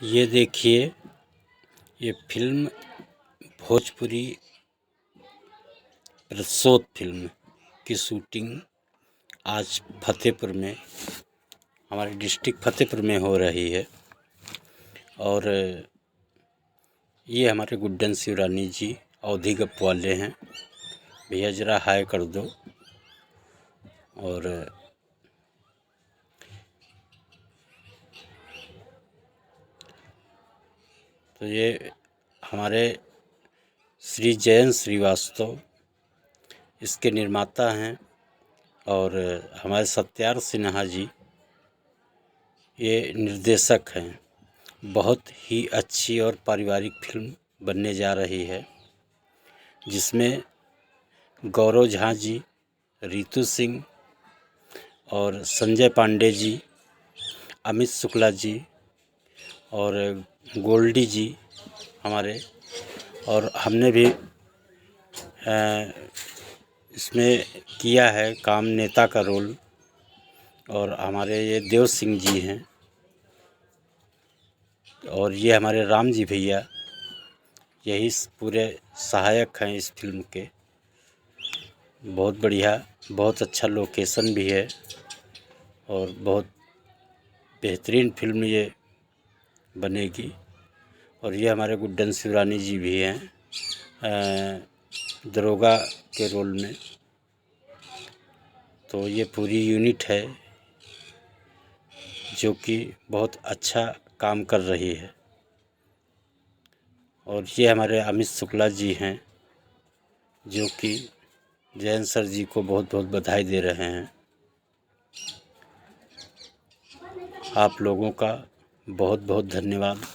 ये देखिए, ये फिल्म भोजपुरी रसोद फिल्म की शूटिंग आज फतेहपुर में, हमारे डिस्ट्रिक्ट फतेहपुर में हो रही है। और ये हमारे गुड्डन शिवरानी जी अवधी गप वाले हैं। भैया ज़रा हाय कर दो। और तो ये हमारे श्री जयंत श्रीवास्तव इसके निर्माता हैं। और हमारे सत्यार सिन्हा जी ये निर्देशक हैं। बहुत ही अच्छी और पारिवारिक फिल्म बनने जा रही है, जिसमें गौरव झा जी, रितु सिंह और संजय पांडे जी, अमित शुक्ला जी और गोल्डी जी हमारे, और हमने भी इसमें किया है काम, नेता का रोल। और हमारे ये देव सिंह जी हैं, और ये हमारे राम जी भैया, यही पूरे सहायक हैं इस फिल्म के। बहुत बढ़िया, बहुत अच्छा लोकेशन भी है और बहुत बेहतरीन फिल्म ये बनेगी। और ये हमारे गुड्डन शिवरानी जी भी हैं दरोगा के रोल में। तो ये पूरी यूनिट है जो कि बहुत अच्छा काम कर रही है। और ये हमारे अमित शुक्ला जी हैं, जो कि जयंत सर जी को बहुत बहुत बधाई दे रहे हैं। आप लोगों का बहुत बहुत धन्यवाद।